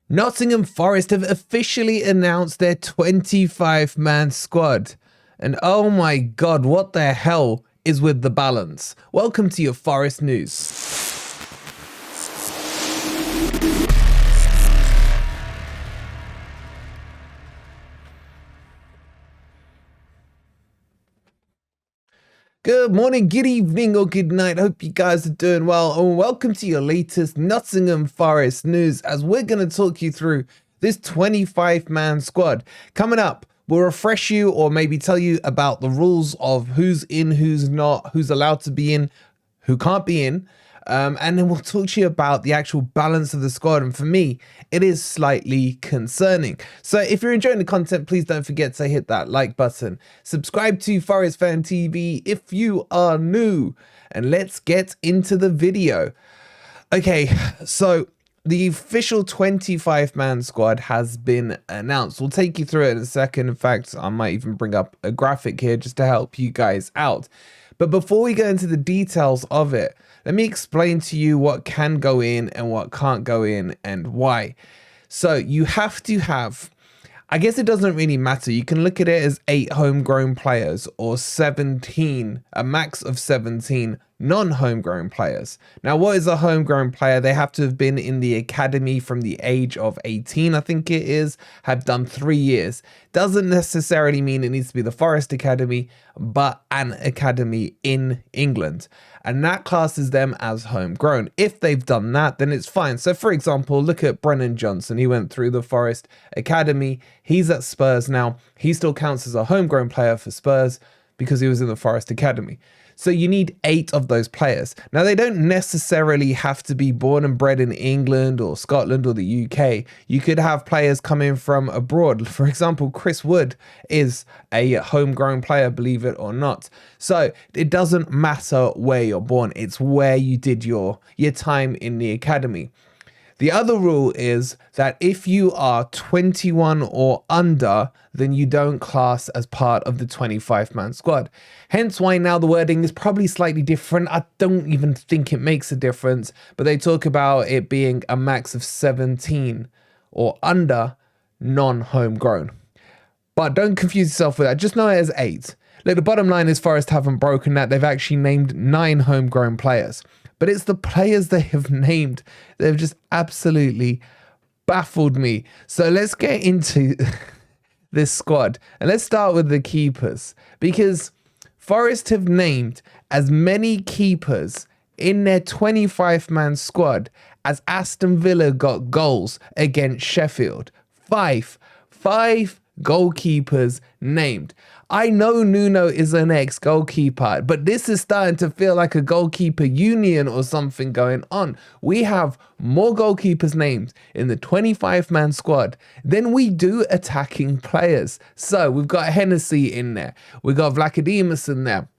Nottingham Forest have officially announced their 25-man squad. And oh my god, what the hell is with the balance? Welcome to your Forest news. Good morning, good evening, or good night. Hope you guys are doing well, and welcome to your latest Nottingham Forest news, as we're going to talk you through this 25-man squad. Coming up, we'll refresh you or maybe tell you about the rules of who's in, who's not, who's allowed to be in, who can't be in. And then we'll talk to you about the actual balance of the squad. And for me, it is slightly concerning. So if you're enjoying the content, please don't forget to hit that like button. Subscribe to Forest Fan TV if you are new. And let's get into the video. Okay, so the official 25-man squad has been announced. We'll take you through it in a second. In fact, I might even bring up a graphic here just to help you guys out. But before we go into the details of it, let me explain to you what can go in and what can't go in and why. So you have to have, I guess it doesn't really matter. You can look at it as 8 homegrown players or 17, a max of 17 non-homegrown players. Now, what is a homegrown player? They have to have been in the academy from the age of 18, I think it is, have done 3 years. Doesn't necessarily mean it needs to be the Forest Academy, but an academy in England. And that classes them as homegrown. If they've done that, then it's fine. So for example, look at Brennan Johnson. He went through the Forest Academy. He's at Spurs now. He still counts as a homegrown player for Spurs because he was in the Forest Academy. So you need 8 of those players. Now, they don't necessarily have to be born and bred in England or Scotland or the UK. You could have players coming from abroad. For example, Chris Wood is a homegrown player, believe it or not. So it doesn't matter where you're born. It's where you did your time in the academy. The other rule is that if you are 21 or under, then you don't class as part of the 25-man squad. Hence why now the wording is probably slightly different. I don't even think it makes a difference, but they talk about it being a max of 17 or under non-homegrown. But don't confuse yourself with that. Just know it as 8. Look, the bottom line is Forest haven't broken that. They've actually named 9 homegrown players. But it's the players they have named that have just absolutely baffled me. So let's get into this squad. And let's start with the keepers. Because Forest have named as many keepers in their 25-man squad as Aston Villa got goals against Sheffield. 5 goalkeepers named. I know Nuno is an ex-goalkeeper, but this is starting to feel like a goalkeeper union or something going on. We have more goalkeepers named in the 25-man squad than we do attacking players. So we've got Hennessy in there. We've got Vlachodimos in there.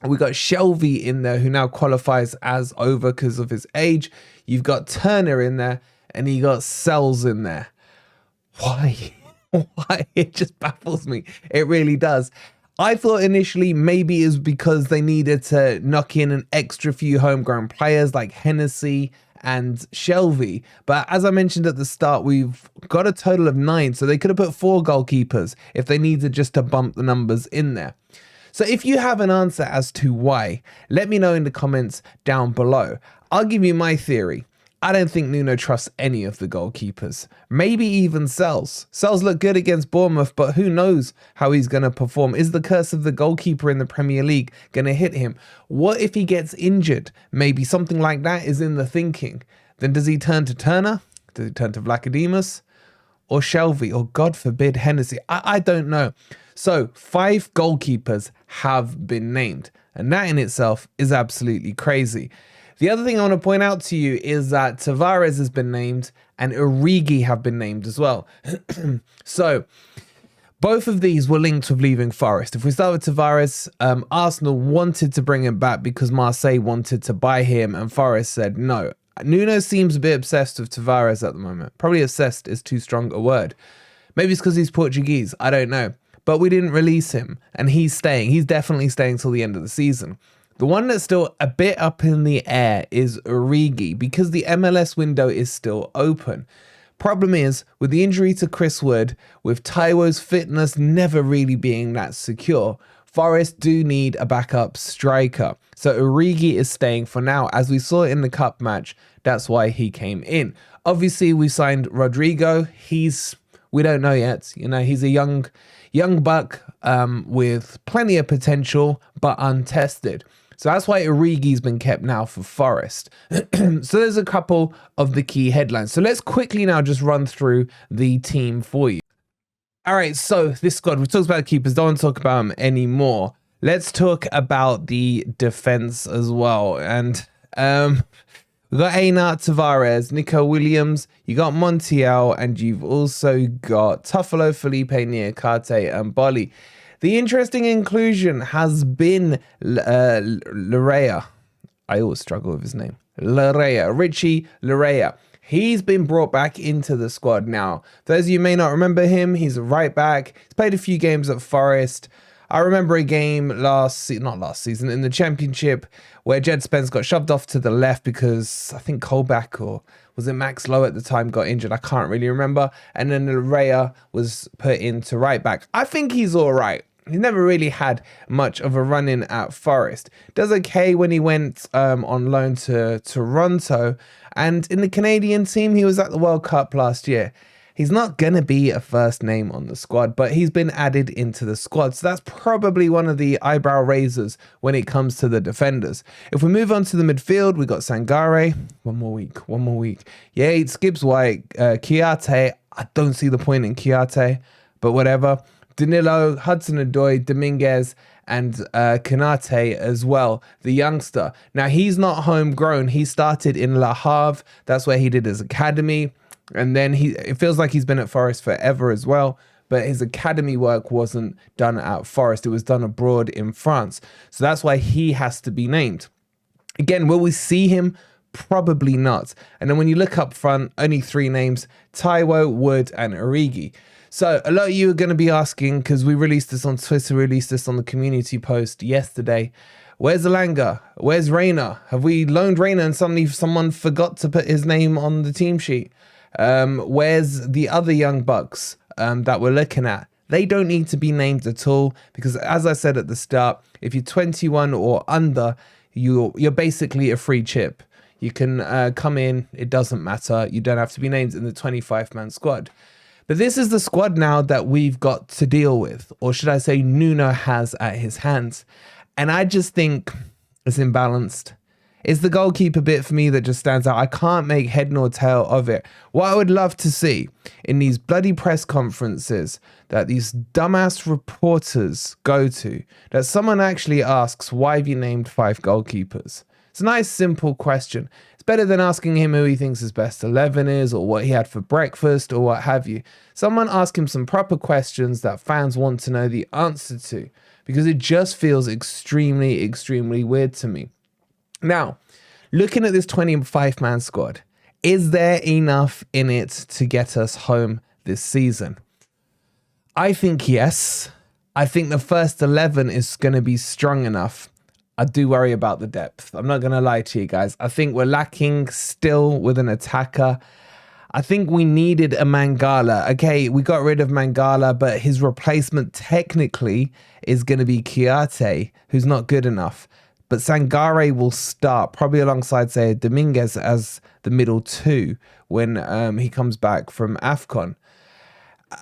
We got Shelvey in there, who now qualifies as over because of his age. You've got Turner in there, and you got Sells in there. Why? Why? It just baffles me. It really does. I thought initially maybe it's because they needed to knock in an extra few homegrown players like Hennessy and Shelvey. But as I mentioned at the start, we've got a total of 9. So they could have put 4 goalkeepers if they needed just to bump the numbers in there. So if you have an answer as to why, let me know in the comments down below. I'll give you my theory. I don't think Nuno trusts any of the goalkeepers. Maybe even Sells. Sells looked good against Bournemouth, but who knows how he's going to perform. Is the curse of the goalkeeper in the Premier League going to hit him? What if he gets injured? Maybe something like that is in the thinking. Then does he turn to Turner? Does he turn to Vlachodimos? Or Shelvey? Or God forbid, Hennessy? I don't know. So 5 goalkeepers have been named. And that in itself is absolutely crazy. The other thing I want to point out to you is that Tavares has been named and Origi have been named as well. So both of these were linked with leaving Forest. If we start with Tavares, Arsenal wanted to bring him back because Marseille wanted to buy him and Forest said no. Nuno seems a bit obsessed with Tavares at the moment. Probably obsessed is too strong a word. Maybe it's because he's Portuguese. I don't know. But we didn't release him and he's staying. He's definitely staying till the end of the season. The one that's still a bit up in the air is Origi because the MLS window is still open. Problem is, with the injury to Chris Wood, with Taiwo's fitness never really being that secure, Forest do need a backup striker. So Origi is staying for now. As we saw in the cup match, that's why he came in. Obviously, we signed Rodrigo. We don't know yet. You know, he's a young buck with plenty of potential, but untested. So that's why Origi's been kept now for Forest. So there's a couple of the key headlines. So let's quickly now just run through the team for you. All right, so this squad, we talked about keepers, don't want to talk about them anymore. Let's talk about the defense as well. And we've got Einar Tavares, Nico Williams, you got Montiel, and you've also got Tuffalo, Felipe, Niakate, and Bolly. The interesting inclusion has been Larea. I always struggle with his name. Richie Larea. He's been brought back into the squad now. For those of you who may not remember him, he's a right back. He's played a few games at Forest. I remember a game not last season, in the Championship, where Jed Spence got shoved off to the left because I think Colback, or was it Max Lowe at the time, got injured. I can't really remember. And then Raya was put into right back. I think he's all right. He never really had much of a run-in at Forest. Does okay when he went on loan to Toronto. And in the Canadian team, he was at the World Cup last year. He's not going to be a first name on the squad, but he's been added into the squad. So that's probably one of the eyebrow raisers when it comes to the defenders. If we move on to the midfield, we got Sangare. One more week. Yates, Gibbs White, Kiate. I don't see the point in Kiate, but whatever. Danilo, Hudson-Odoi, Dominguez, and Kanate as well, the youngster. Now, he's not homegrown. He started in Le Havre. That's where he did his academy. And then it feels like he's been at Forest forever as well. But his academy work wasn't done at Forest. It was done abroad in France. So that's why he has to be named. Again, will we see him? Probably not. And then when you look up front, only 3 names, Taiwo, Wood, and Origi. So a lot of you are going to be asking, because we released this on Twitter, released this on the community post yesterday, where's Alanga? Where's Reina? Have we loaned Reina and suddenly someone forgot to put his name on the team sheet? Where's the other young bucks that we're looking at? They don't need to be named at all, because as I said at the start, if you're 21 or under, you're basically a free chip. You can come in, it doesn't matter. You don't have to be named in the 25-man squad. But this is the squad now that we've got to deal with, or should I say Nuno has at his hands. And I just think it's imbalanced. It's the goalkeeper bit for me that just stands out. I can't make head nor tail of it. What I would love to see in these bloody press conferences that these dumbass reporters go to, that someone actually asks, why have you named 5 goalkeepers? It's a nice, simple question. It's better than asking him who he thinks his best 11 is, or what he had for breakfast, or what have you. Someone ask him some proper questions that fans want to know the answer to, because it just feels extremely, extremely weird to me. Now, looking at this 25-man squad, is there enough in it to get us home this season? I think yes. I think the first 11 is going to be strong enough. I do worry about the depth. I'm not going to lie to you guys. I think we're lacking still with an attacker. I think we needed a Mangala. Okay, we got rid of Mangala, but his replacement technically is going to be Kiate, who's not good enough. But Sangare will start probably alongside, say, Dominguez as the middle 2 when he comes back from AFCON.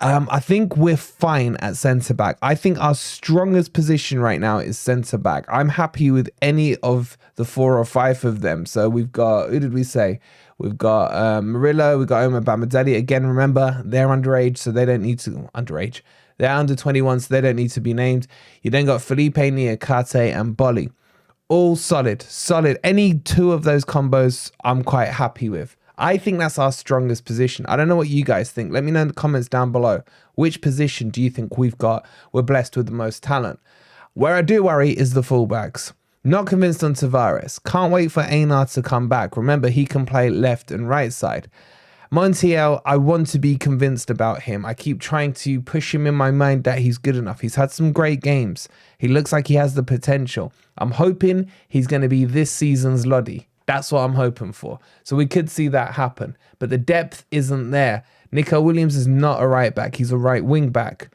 I think we're fine at centre-back. I think our strongest position right now is centre-back. I'm happy with any of the 4 or 5 of them. So we've got, who did we say? We've got Murillo, we've got Omar Bamadeli. Again, remember, they're underage, so they don't need to... Underage. They're under 21, so they don't need to be named. You then got Felipe, Niakate, and Bolly. All solid. Any 2 of those combos, I'm quite happy with. I think that's our strongest position. I don't know what you guys think. Let me know in the comments down below. Which position do you think we're blessed with the most talent? Where I do worry is the fullbacks. Not convinced on Tavares. Can't wait for Einar to come back. Remember, he can play left and right side. Montiel, I want to be convinced about him. I keep trying to push him in my mind that he's good enough. He's had some great games. He looks like he has the potential. I'm hoping he's going to be this season's Lodi. That's what I'm hoping for. So we could see that happen. But the depth isn't there. Nico Williams is not a right back. He's a right wing back.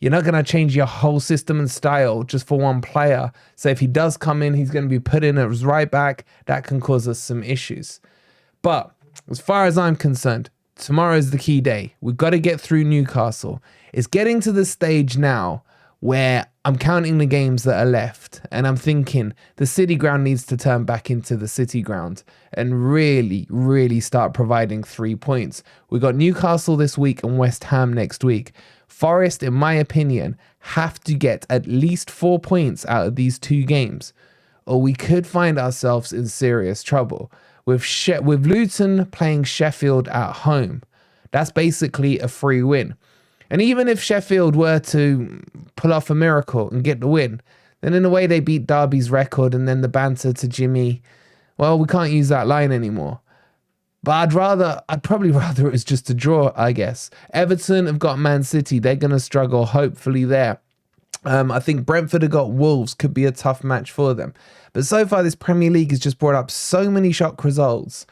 You're not going to change your whole system and style just for one player. So if he does come in, he's going to be put in as right back. That can cause us some issues. But as far as I'm concerned, tomorrow is the key day. We've got to get through Newcastle. It's getting to the stage now where I'm counting the games that are left and I'm thinking the City ground needs to turn back into the City ground and really, really start providing 3 points. We got Newcastle this week and West Ham next week. Forest, in my opinion, have to get at least 4 points out of these 2 games, or we could find ourselves in serious trouble. With Luton playing Sheffield at home, that's basically a free win. And even if Sheffield were to pull off a miracle and get the win, then in a way they beat Derby's record, and then the banter to Jimmy, well, we can't use that line anymore. But I'd probably rather it was just a draw, I guess. Everton have got Man City. They're going to struggle, hopefully, there. I think Brentford have got Wolves. Could be a tough match for them. But so far, this Premier League has just brought up so many shock results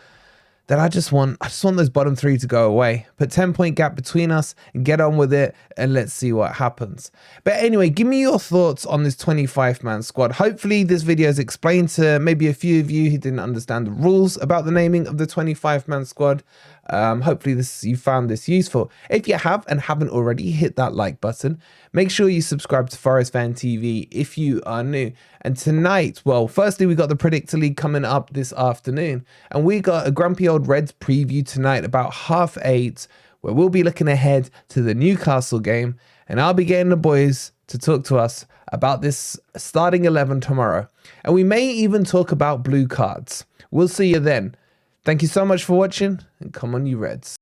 that I just want those bottom 3 to go away. Put 10-point gap between us and get on with it, and let's see what happens. But anyway, give me your thoughts on this 25-man squad. Hopefully this video has explained to maybe a few of you who didn't understand the rules about the naming of the 25-man squad. Hopefully you found this useful. If you have and haven't already, hit that like button. Make sure you subscribe to Forest Fan TV if you are new. And tonight, well, firstly, we got the Predictor League coming up this afternoon. And we got a Grumpy Old Reds preview tonight about 8:30, where we'll be looking ahead to the Newcastle game. And I'll be getting the boys to talk to us about this starting 11 tomorrow. And we may even talk about blue cards. We'll see you then. Thank you so much for watching, and come on you Reds.